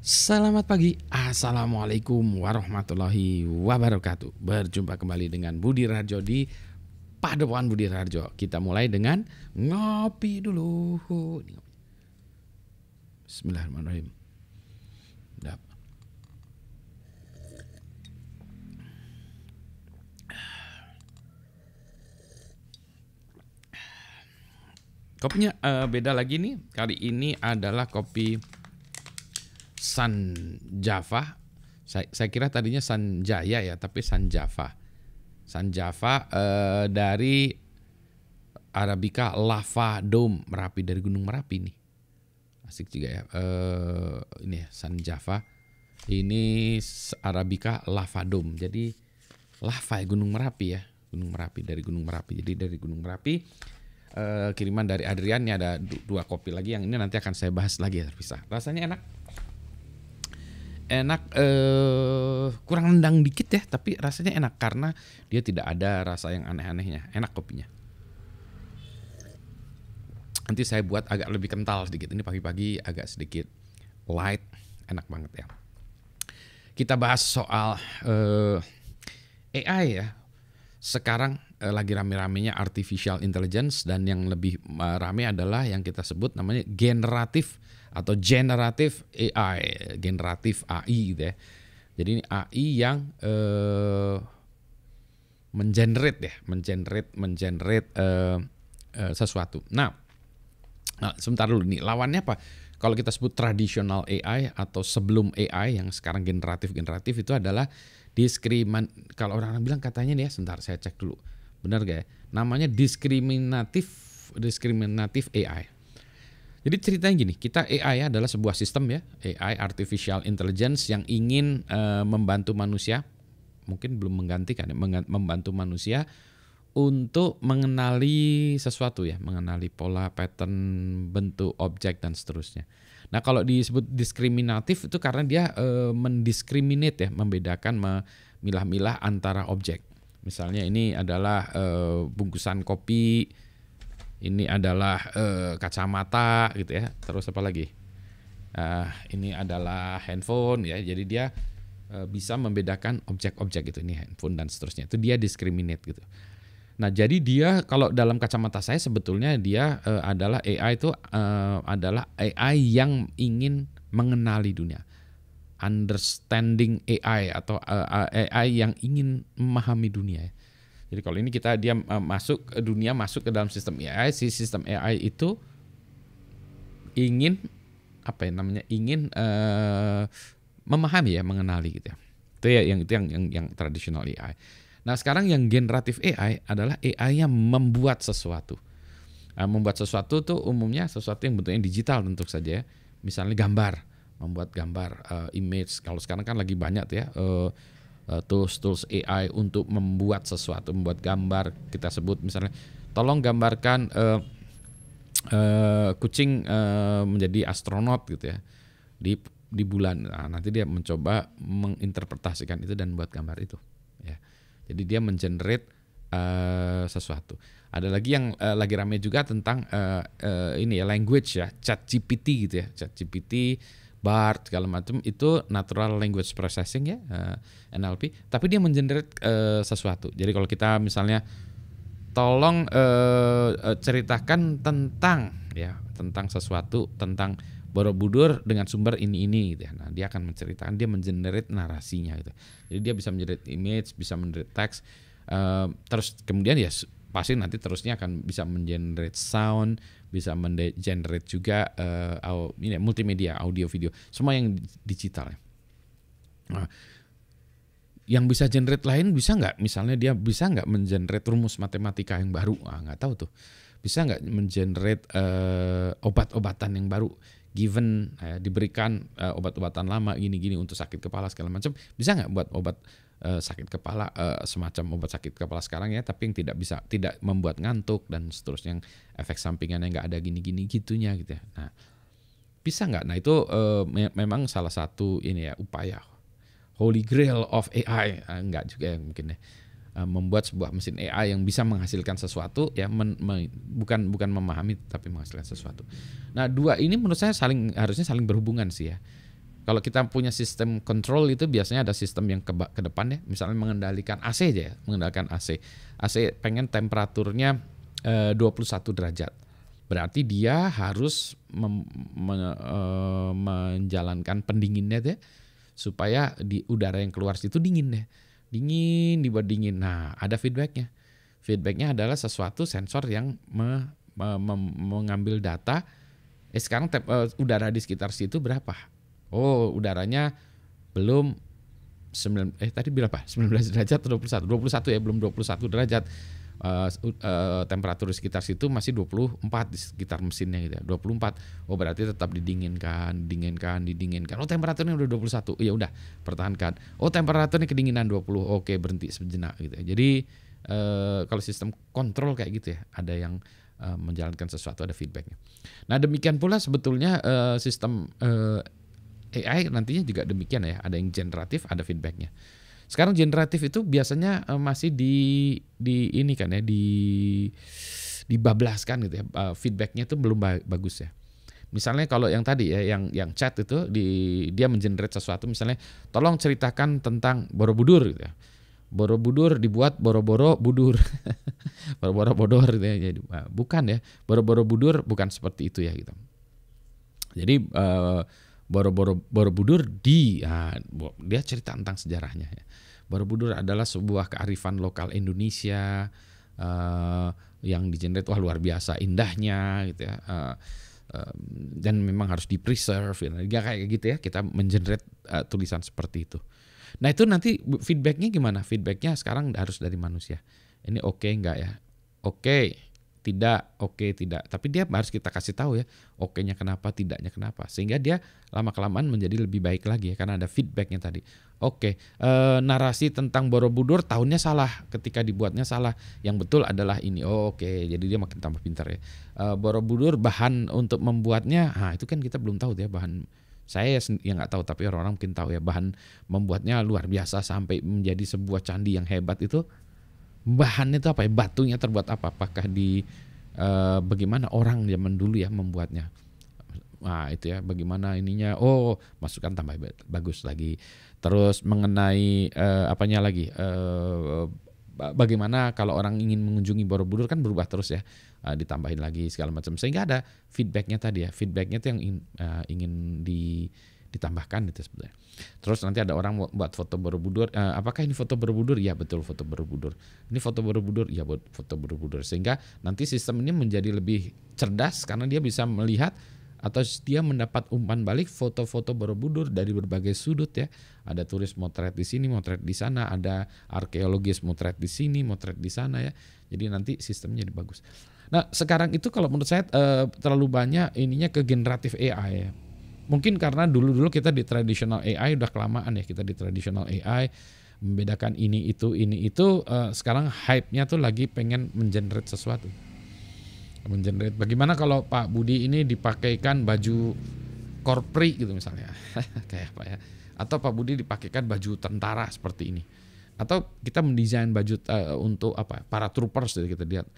Selamat pagi, Assalamualaikum warahmatullahi wabarakatuh. Berjumpa kembali dengan Budi Raharjo di Padepokan Budi Raharjo. Kita mulai dengan ngopi dulu. Bismillahirrahmanirrahim. Kopinya beda lagi nih. Kali ini adalah kopi San Java. Saya kira tadinya San Jaya ya, tapi San Java. San Java dari Arabica Lava Dome, Merapi, dari Gunung Merapi nih. Asik juga ya. Ini ya, San Java. Ini Arabica Lava Dome. Jadi lava ya, Gunung Merapi ya. Gunung Merapi, dari Gunung Merapi. Jadi dari Gunung Merapi, kiriman dari Adrian. Ini ada dua kopi lagi yang ini nanti akan saya bahas lagi ya, terpisah. Rasanya enak, kurang nendang dikit ya, tapi rasanya enak karena dia tidak ada rasa yang aneh-anehnya. Enak kopinya. Nanti saya buat agak lebih kental sedikit. Ini pagi-pagi agak sedikit light, enak banget ya. Kita bahas soal AI ya. Sekarang lagi rame-ramenya artificial intelligence, dan yang lebih rame adalah yang kita sebut namanya generatif atau generative AI, generatif AI gitu ya. Jadi ini AI yang mengenerate sesuatu. Nah, sebentar dulu nih, lawannya apa? Kalau kita sebut tradisional AI atau sebelum AI yang sekarang generatif itu adalah kalau orang bilang katanya nih ya, sebentar saya cek dulu. Benar gak ya? Namanya diskriminatif AI. Jadi ceritanya gini, kita AI adalah sebuah sistem ya, AI artificial intelligence yang ingin membantu manusia, mungkin belum menggantikan ya, membantu manusia untuk mengenali sesuatu ya, mengenali pola, pattern, bentuk, objek dan seterusnya. Nah, kalau disebut diskriminatif itu karena dia mendiskriminate ya, membedakan, memilah-milah antara objek. Misalnya ini adalah bungkusan kopi, ini adalah kacamata gitu ya. Terus apa lagi? Ini adalah handphone ya. Jadi dia bisa membedakan objek-objek gitu. Ini handphone dan seterusnya. Itu dia discriminate gitu. Nah, jadi dia kalau dalam kacamata saya sebetulnya dia adalah AI itu adalah AI yang ingin mengenali dunia. Understanding AI atau AI yang ingin memahami dunia. Jadi kalau ini dia masuk ke dunia, masuk ke dalam sistem AI, si sistem AI itu ingin ingin memahami ya, mengenali gitu ya. Itu ya yang tradisional AI. Nah, sekarang yang generatif AI adalah AI yang membuat sesuatu. Membuat sesuatu tuh umumnya sesuatu yang bentuknya digital tentu saja ya. Misalnya gambar, membuat gambar, image. Kalau sekarang kan lagi banyak tuh ya tools AI untuk membuat sesuatu, membuat gambar. Kita sebut misalnya, tolong gambarkan kucing menjadi astronot gitu ya di bulan. Nah, nanti dia mencoba menginterpretasikan itu dan buat gambar itu ya. Jadi dia mengenerate sesuatu. Ada lagi yang lagi ramai juga tentang ini ya, language ya, ChatGPT gitu ya, ChatGPT, BART segala macam, itu natural language processing ya, NLP, tapi dia mengenerate sesuatu. Jadi kalau kita misalnya tolong ceritakan tentang sesuatu, tentang Borobudur dengan sumber ini gitu ya. Nah, dia akan menceritakan, dia mengenerate narasinya gitu. Jadi dia bisa mengenerate image, bisa mengenerate teks, terus kemudian ya pasti nanti terusnya akan bisa mengenerate sound, bisa mengenerate juga multimedia, audio, video, semua yang digital ya. Nah, yang bisa generate lain bisa nggak? Misalnya dia bisa nggak mengenerate rumus matematika yang baru? Nggak tahu tuh. Bisa nggak mengenerate obat-obatan yang baru? Given diberikan obat-obatan lama gini-gini untuk sakit kepala segala macam, bisa nggak buat obat sakit kepala semacam obat sakit kepala sekarang ya, tapi yang tidak membuat ngantuk dan seterusnya, yang efek sampingannya nggak ada gini-gini gitunya gitu ya. Nah, bisa nggak? Nah, itu memang salah satu ini ya, upaya Holy Grail of AI, enggak juga ya mungkin ya, membuat sebuah mesin AI yang bisa menghasilkan sesuatu ya, bukan memahami tapi menghasilkan sesuatu. Nah, dua ini menurut saya harusnya saling berhubungan sih ya. Kalau kita punya sistem control itu biasanya ada sistem yang ke depan ya, misalnya mengendalikan AC aja ya, mengendalikan AC. AC pengen temperaturnya 21 derajat. Berarti dia harus menjalankan pendinginnya deh supaya di udara yang keluar situ dingin deh. Dingin dibuat dingin. Nah, ada feedbacknya. Feedbacknya adalah sesuatu sensor yang mengambil data. Sekarang udara di sekitar situ berapa? Oh, udaranya belum tadi berapa? 19 derajat atau 21? 21 ya, belum 21 derajat. Temperatur di sekitar situ masih 24 di sekitar mesinnya gitu ya. 24. Oh, berarti tetap didinginkan. Oh, temperaturnya udah 21. Ya udah, pertahankan. Oh, temperaturnya kedinginan 20. Oke, berhenti sejenak gitu ya. Jadi kalau sistem kontrol kayak gitu ya, ada yang menjalankan sesuatu, ada feedbacknya. Nah, demikian pula sebetulnya sistem AI nantinya juga demikian ya, ada yang generatif, ada feedbacknya. Sekarang generatif itu biasanya masih di ini kan ya, dibablaskan gitu ya, feedbacknya itu belum bagus ya. Misalnya kalau yang tadi ya, yang chat itu dia mengenerate sesuatu, misalnya tolong ceritakan tentang Borobudur gitu ya. Borobudur dibuat boro-boro budur. Boro-boro bodor gitu ya. Jadi, bukan ya, boro-boro budur bukan seperti itu ya gitu. Jadi Borobudur dia cerita tentang sejarahnya ya. Borobudur adalah sebuah kearifan lokal Indonesia yang digenerate, wah luar biasa indahnya gitu ya. Dan memang harus di-preserve ya. Kayak gitu ya, kita mengenerate tulisan seperti itu. Nah, itu nanti feedbacknya gimana? Feedbacknya sekarang harus dari manusia. Ini oke enggak ya? Oke, tidak, oke, tidak. Tapi dia harus kita kasih tahu ya, oke-nya kenapa, tidaknya kenapa. Sehingga dia lama-kelamaan menjadi lebih baik lagi ya, karena ada feedbacknya tadi. Oke, narasi tentang Borobudur tahunnya salah, ketika dibuatnya salah. Yang betul adalah ini. Oh, oke, jadi dia makin tambah pintar ya. Borobudur bahan untuk membuatnya, itu kan kita belum tahu ya bahan. Saya yang nggak tahu, tapi orang-orang mungkin tahu ya, bahan membuatnya luar biasa sampai menjadi sebuah candi yang hebat itu. Bahannya itu apa ya? Batunya terbuat apa? Apakah bagaimana orang zaman dulu ya membuatnya? Nah, itu ya, bagaimana ininya? Oh, masukkan tambah bagus lagi. Terus mengenai apanya lagi? Bagaimana kalau orang ingin mengunjungi Borobudur kan berubah terus ya, ditambahin lagi segala macam, sehingga ada feedbacknya tadi ya. Feedbacknya itu yang ingin ditambahkan itu sebenarnya. Terus nanti ada orang buat foto Borobudur, apakah ini foto Borobudur? Ya betul, foto Borobudur. Ini foto Borobudur? Ya buat foto Borobudur. Sehingga nanti sistem ini menjadi lebih cerdas karena dia bisa melihat atau dia mendapat umpan balik foto-foto Borobudur dari berbagai sudut ya. Ada turis motret di sini, motret di sana, ada arkeologis motret di sini, motret di sana ya. Jadi nanti sistemnya jadi bagus. Nah, sekarang itu kalau menurut saya terlalu banyak ininya ke generatif AI ya. Mungkin karena dulu-dulu kita di traditional AI udah kelamaan ya, kita di traditional AI membedakan ini itu. Sekarang hype-nya tuh lagi pengen mengenerate sesuatu. Mengenerate. Bagaimana kalau Pak Budi ini dipakaikan baju korpri gitu misalnya, kayak apa ya? Atau Pak Budi dipakaikan baju tentara seperti ini. Atau kita mendesain baju untuk apa? Para troopers gitu kita lihat.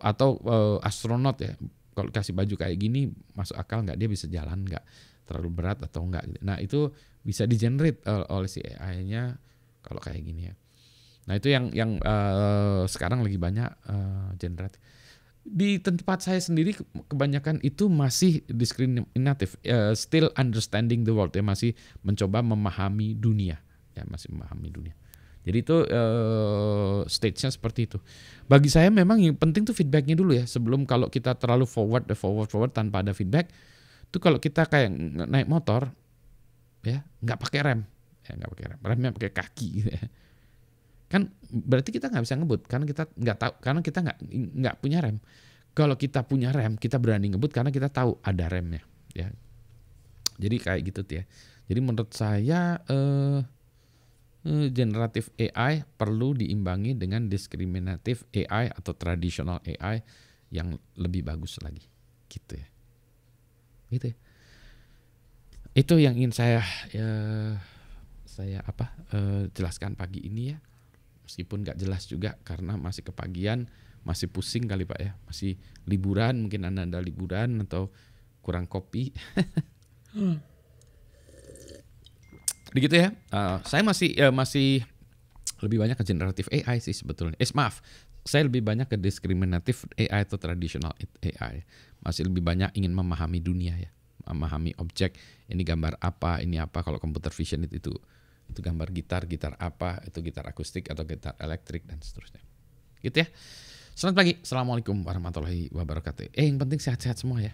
Atau astronot ya. Kalau kasih baju kayak gini masuk akal nggak? Dia bisa jalan nggak? Terlalu berat atau enggak gitu. Nah, itu bisa di-generate oleh si AI-nya kalau kayak gini ya. Nah, itu yang sekarang lagi banyak generate. Di tempat saya sendiri kebanyakan itu masih diskriminatif, still understanding the world ya, masih mencoba memahami dunia ya, masih memahami dunia. Jadi itu stage-nya seperti itu. Bagi saya memang yang penting tuh feedback-nya dulu ya, sebelum kalau kita terlalu forward tanpa ada feedback. Itu kalau kita kayak naik motor ya, nggak pakai rem ya, nggak pakai rem, remnya pakai kaki gitu ya. Kan berarti kita nggak bisa ngebut karena kita nggak tahu, karena kita nggak punya rem. Kalau kita punya rem, kita berani ngebut karena kita tahu ada remnya ya. Jadi kayak gitu tuh ya. Jadi menurut saya generatif AI perlu diimbangi dengan diskriminatif AI atau traditional AI yang lebih bagus lagi gitu ya. Gitu ya. Itu yang ingin saya jelaskan pagi ini ya. Meskipun nggak jelas juga karena masih kepagian, masih pusing kali Pak ya, masih liburan, mungkin Anda liburan atau kurang kopi. Begitu ya. Saya masih lebih banyak ke generative AI sih sebetulnya. Maaf, saya lebih banyak ke discriminative AI atau traditional AI. Masih lebih banyak ingin memahami dunia ya, memahami objek. Ini gambar apa, ini apa. Kalau computer vision itu gambar gitar apa, itu gitar akustik atau gitar elektrik dan seterusnya. Gitu ya. Selamat pagi, assalamualaikum warahmatullahi wabarakatuh. Yang penting sehat-sehat semua ya.